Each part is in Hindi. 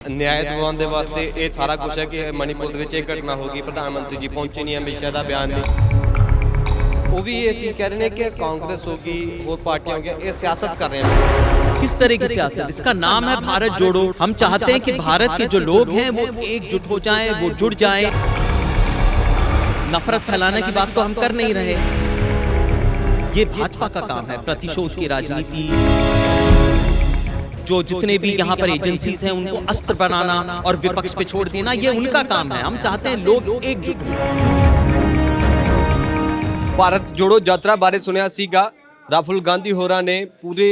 न्याय दिवाउਣ ਦੇ ਵਾਸਤੇ ਇਹ ਸਾਰਾ ਕੁਝ ਹੈ ਕਿ ਮਣੀਪੁਰ ਦੇ ਵਿੱਚ ਇਹ ਘਟਨਾ ਹੋ ਗਈ। ਪ੍ਰਧਾਨ ਮੰਤਰੀ ਜੀ ਪਹੁੰਚੇ ਨਹੀਂ, ਅਮਿਤ ਸ਼ਾਹ ਦਾ ਬਿਆਨ नहीं। वो भी ये चीज़ कह रहे हैं कि कांग्रेस होगी और पार्टियां होंगी, ये सियासत कर रहे हैं। किस तरह की सियासत? इसका नाम है भारत जोड़ो। हम चाहते हैं कि भारत के जो लोग हैं वो एकजुट हो जाएं, वो जुड़ जाएं। नफरत फैलाने की बात तो हम कर नहीं रहे। ये भाजपा का काम है, प्रतिशोध की राजनीति। जो जितने भी यहाँ पर एजेंसीज हैं उनको अस्त्र बनाना और विपक्ष पे छोड़ देना, ये उनका काम है। हम चाहते हैं लोग एकजुट हों। ਭਾਰਤ ਜੋੜੋ ਯਾਤਰਾ ਬਾਰੇ ਸੁਣਿਆ ਸੀਗਾ। ਰਾਹੁਲ ਗਾਂਧੀ ਹੋਰਾਂ ਨੇ ਪੂਰੇ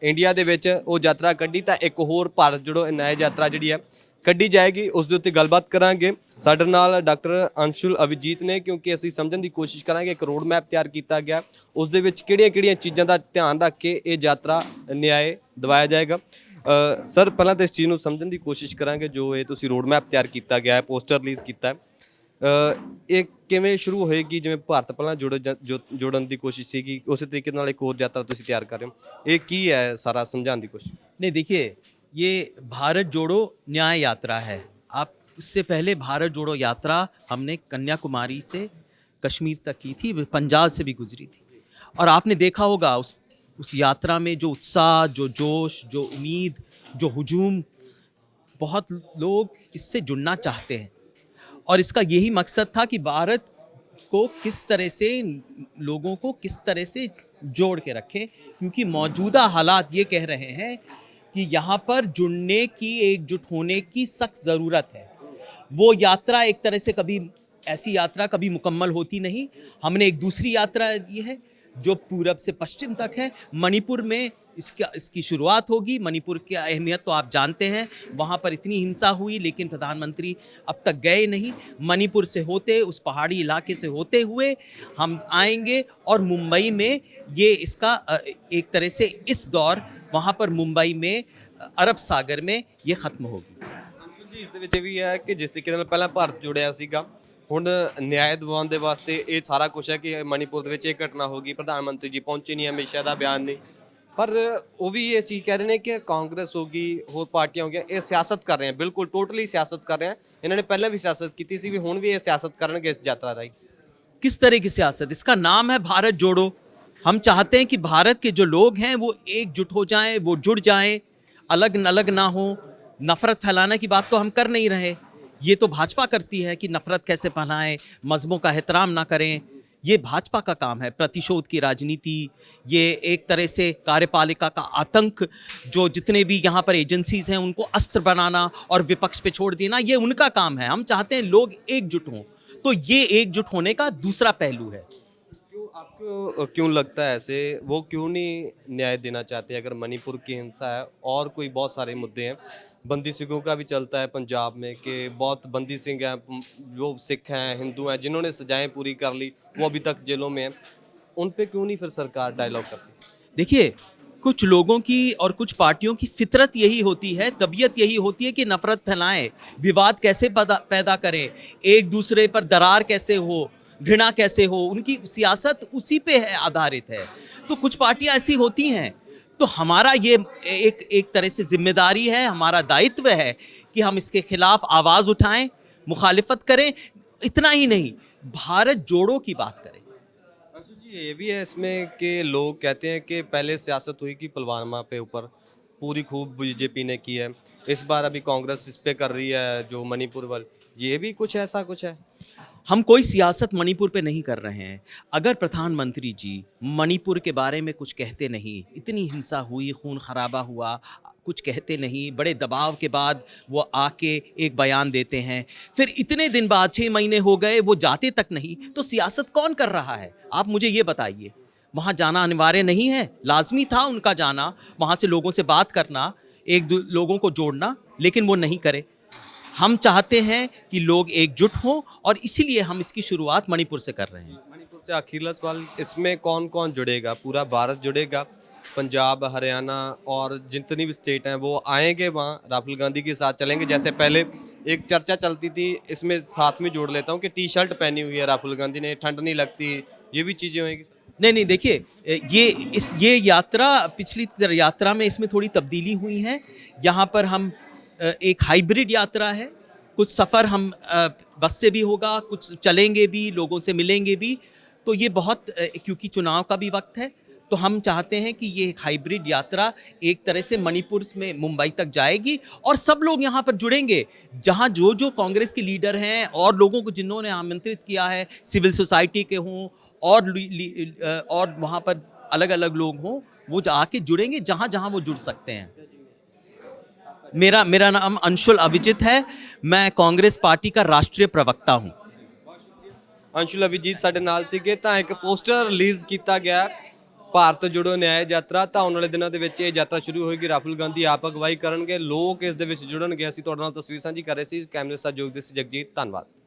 ਇੰਡੀਆ ਦੇ ਵਿੱਚ ਉਹ ਯਾਤਰਾ ਕੱਢੀ, ਤਾਂ ਇੱਕ ਹੋਰ ਭਾਰਤ ਜੋੜੋ ਨਿਆਂ ਯਾਤਰਾ ਜਿਹੜੀ ਹੈ ਕੱਢੀ ਜਾਏਗੀ। ਉਸ ਦੇ ਉੱਤੇ ਗੱਲਬਾਤ ਕਰਾਂਗੇ। ਸਾਡੇ ਨਾਲ ਡਾਕਟਰ ਅੰਸ਼ੁਲ ਅਵਿਜੀਤ ਨੇ, ਕਿਉਂਕਿ ਅਸੀਂ ਸਮਝਣ ਦੀ ਕੋਸ਼ਿਸ਼ ਕਰਾਂਗੇ ਇੱਕ ਰੋਡ ਮੈਪ ਤਿਆਰ ਕੀਤਾ ਗਿਆ, ਉਸ ਦੇ ਵਿੱਚ ਕਿਹੜੀਆਂ-ਕਿਹੜੀਆਂ ਚੀਜ਼ਾਂ ਦਾ ਧਿਆਨ ਰੱਖ ਕੇ ਇਹ ਯਾਤਰਾ ਨਿਆਂ ਦਿਵਾਇਆ ਜਾਏਗਾ। ਸਰ, ਪਹਿਲਾਂ ਤਾਂ ਇਸ ਚੀਜ਼ ਨੂੰ ਸਮਝਣ ਦੀ ਕੋਸ਼ਿਸ਼ ਕਰਾਂਗੇ ਜੋ ਇਹ ਤੁਸੀਂ ਰੋਡ ਮੈਪ ਤਿਆਰ ਕੀਤਾ ਗਿਆ ਹੈ, ਪੋਸਟਰ ਰਿਲੀਜ਼ ਕੀਤਾ ਹੈ, ਇਹ ਕਿਵੇਂ ਸ਼ੁਰੂ ਹੋਏਗੀ? ਜਿਵੇਂ ਭਾਰਤ ਪਹਿਲਾਂ ਜੋੜਨ ਦੀ ਕੋਸ਼ਿਸ਼ ਸੀਗੀ, ਉਸੇ ਤਰੀਕੇ ਨਾਲ ਇੱਕ ਹੋਰ ਯਾਤਰਾ ਤੁਸੀਂ ਤਿਆਰ ਕਰ ਰਹੇ ਹੋ, ਇਹ ਕੀ ਹੈ ਸਾਰਾ ਸਮਝਾਉਣ ਦੀ कोशिश? नहीं, देखिए, ये भारत जोड़ो न्याय यात्रा है। आप उससे पहले भारत जोड़ो यात्रा हमने कन्याकुमारी से कश्मीर तक की थी, पंजाब से भी गुजरी थी। और आपने देखा होगा उस यात्रा में जो उत्साह, जो जोश, जो उम्मीद, जो हुजूम, बहुत लोग इससे जुड़ना चाहते हैं। और इसका यही मकसद था कि भारत को किस तरह से, लोगों को किस तरह से जोड़ के रखें, क्योंकि मौजूदा हालात ये कह रहे हैं कि यहाँ पर जुड़ने की, एकजुट होने की सख्त ज़रूरत है। वो यात्रा एक तरह से कभी, ऐसी यात्रा कभी मुकम्मल होती नहीं। हमने एक दूसरी यात्रा ये है जो पूरब से पश्चिम तक है। मणिपुर में इसकी शुरुआत होगी। मणिपुर की अहमियत तो आप जानते हैं, वहाँ पर इतनी हिंसा हुई लेकिन प्रधानमंत्री अब तक गए नहीं। मणिपुर से होते, उस पहाड़ी इलाके से होते हुए हम आएंगे और मुंबई में ये इसका एक तरह से इस दौर वहाँ पर मुंबई में अरब सागर में ये ख़त्म होगी। ਜੀ, ਇਸ ਦੇ ਵਿੱਚ ਇਹ ਵੀ ਹੈ ਕਿ ਜਿਸ ਤਰੀਕੇ ਨਾਲ ਪਹਿਲਾਂ ਭਾਰਤ ਜੁੜਿਆ ਸੀਗਾ, ਹੁਣ ਨਿਆਂ ਦਿਵਾਉਣ ਦੇ ਵਾਸਤੇ ਇਹ ਸਾਰਾ ਕੁਝ ਹੈ ਕਿ ਮਣੀਪੁਰ ਦੇ ਵਿੱਚ ਇਹ ਘਟਨਾ ਹੋ ਗਈ। ਪ੍ਰਧਾਨ ਮੰਤਰੀ ਜੀ ਪਹੁੰਚੇ ਨਹੀਂ, ਅਮਿਤ ਸ਼ਾਹ ਦਾ ਬਿਆਨ ਨਹੀਂ। ਪਰ ਉਹ ਵੀ ਇਹ ਚੀਜ਼ ਕਹਿ ਰਹੇ ਨੇ ਕਿ ਕਾਂਗਰਸ ਹੋਗੀ, ਹੋਰ ਪਾਰਟੀਆਂ ਹੋਗੀਆਂ, ਇਹ ਸਿਆਸਤ ਕਰ ਰਹੇ हैं, ਬਿਲਕੁਲ ਟੋਟਲੀ ਸਿਆਸਤ ਕਰ ਰਹੇ हैं। ਇਹਨਾਂ ਨੇ ਪਹਿਲਾਂ ਵੀ ਸਿਆਸਤ ਕੀਤੀ ਸੀ, ਵੀ ਹੁਣ ਵੀ ਇਹ ਸਿਆਸਤ ਕਰਨਗੇ ਇਸ ਯਾत्रा ਰਾਹੀਂ। किस तरह की सियासत? इसका नाम है भारत जोड़ो। हम चाहते हैं कि भारत के जो लोग हैं वो एकजुट हो जाएं, वो जुड़ जाएं, अलग अलग ना हो। नफ़रत फैलाने की बात तो हम कर नहीं रहे। ये तो भाजपा करती है कि नफ़रत कैसे फैलाएं, मज़हबों का एहतराम ना करें। ये भाजपा का काम है, प्रतिशोध की राजनीति। ये एक तरह से कार्यपालिका का आतंक, जो जितने भी यहाँ पर एजेंसीज हैं उनको अस्त्र बनाना और विपक्ष पे छोड़ देना, ये उनका काम है। हम चाहते हैं लोग एकजुट हों, तो ये एकजुट होने का दूसरा पहलू है। आपको क्यों लगता है ऐसे? वो क्यों नहीं न्याय देना चाहते? अगर मणिपुर की हिंसा है और कोई बहुत सारे मुद्दे हैं, बंदी सिखों का भी चलता है पंजाब में कि बहुत बंदी सिंह हैं, जो सिख हैं, हिंदू हैं, जिन्होंने सजाएं पूरी कर ली, वो अभी तक जेलों में हैं। उन पे क्यों नहीं फिर सरकार डायलॉग करती? देखिए, कुछ लोगों की और कुछ पार्टियों की फितरत यही होती है, तबीयत यही होती है कि नफ़रत फैलाएं, विवाद कैसे पैदा करें, एक दूसरे पर दरार कैसे हो, घृणा कैसे हो। उनकी सियासत उसी पे है, आधारित है। तो कुछ पार्टियां ऐसी होती हैं, तो हमारा ये एक तरह से जिम्मेदारी है, हमारा दायित्व है कि हम इसके खिलाफ आवाज़ उठाएं, मुखालिफत करें। इतना ही नहीं, भारत जोड़ो की बात करें। जी, ये भी है इसमें कि लोग कहते हैं कि पहले सियासत हुई कि पुलवामा पे ऊपर पूरी खूब बीजेपी ने की है, इस बार अभी कांग्रेस इस पे कर रही है जो मणिपुर वाली, ये भी कुछ ऐसा कुछ है? हम कोई सियासत मणिपुर पे नहीं कर रहे हैं। अगर प्रधानमंत्री जी मणिपुर के बारे में कुछ कहते नहीं, इतनी हिंसा हुई, खून खराबा हुआ, कुछ कहते नहीं, बड़े दबाव के बाद वो आके एक बयान देते हैं, फिर इतने दिन बाद 6 महीने हो गए वो जाते तक नहीं, तो सियासत कौन कर रहा है? आप मुझे ये बताइए। वहाँ जाना अनिवार्य नहीं है? लाजमी था उनका जाना, वहाँ से लोगों से बात करना, लोगों को जोड़ना, लेकिन वो नहीं करे। हम चाहते हैं कि लोग एकजुट हों और इसीलिए हम इसकी शुरुआत मणिपुर से कर रहे हैं। मणिपुर से आखिरी सवाल, इसमें कौन कौन जुड़ेगा? पूरा भारत जुड़ेगा? पंजाब, हरियाणा और जितनी भी स्टेट हैं वो आएंगे वहाँ राहुल गांधी के साथ चलेंगे? जैसे पहले एक चर्चा चलती थी, इसमें साथ में जोड़ लेता हूँ कि टी शर्ट पहनी हुई है राहुल गांधी ने, ठंड नहीं लगती, ये भी चीज़ें होंगी? नहीं, देखिए, ये यात्रा पिछली यात्रा में इसमें थोड़ी तब्दीली हुई है। यहाँ पर हम एक हाइब्रिड यात्रा है। कुछ सफ़र हम बस से भी होगा, कुछ चलेंगे भी, लोगों से मिलेंगे भी। तो ये बहुत क्योंकि चुनाव का भी वक्त है, तो हम चाहते हैं कि ये एक हाइब्रिड यात्रा एक तरह से मणिपुर में मुंबई तक जाएगी और सब लोग यहाँ पर जुड़ेंगे। जहाँ जो जो कांग्रेस के लीडर हैं और लोगों को जिन्होंने आमंत्रित किया है, सिविल सोसाइटी के हों और वहाँ पर अलग अलग लोग हों, वो आके जुड़ेंगे जहाँ जहाँ वो जुड़ सकते हैं। मेरा नाम अंशुल अभिजीत है। मैं कांग्रेस पार्टी का राष्ट्रीय प्रवक्ता हूँ। ਅੰਸ਼ੁਲ ਅਭਿਜੀਤ ਸਾਡੇ ਨਾਲ ਸੀਗੇ। ਤਾਂ ਇੱਕ ਪੋਸਟਰ ਰਿਲੀਜ਼ ਕੀਤਾ ਗਿਆ ਭਾਰਤ ਜੋੜੋ ਨਿਆਂ ਯਾਤਰਾ। ਤਾਂ ਆਉਣ ਵਾਲੇ ਦਿਨਾਂ ਦੇ ਵਿੱਚ ਇਹ ਯਾਤਰਾ ਸ਼ੁਰੂ ਹੋਏਗੀ। ਰਾਹੁਲ ਗਾਂਧੀ ਆਪ ਅਗਵਾਈ ਕਰਨਗੇ, ਲੋਕ ਇਸ ਦੇ ਵਿੱਚ ਜੁੜਨਗੇ। ਅਸੀਂ ਤੁਹਾਡੇ ਨਾਲ ਤਸਵੀਰ ਸਾਂਝੀ ਕਰ ਰਹੇ ਸੀ। ਕੈਮਰੇ ਸਹਿਯੋਗ ਦੇ ਸੀ ਜਗਜੀਤ। ਧੰਨਵਾਦ।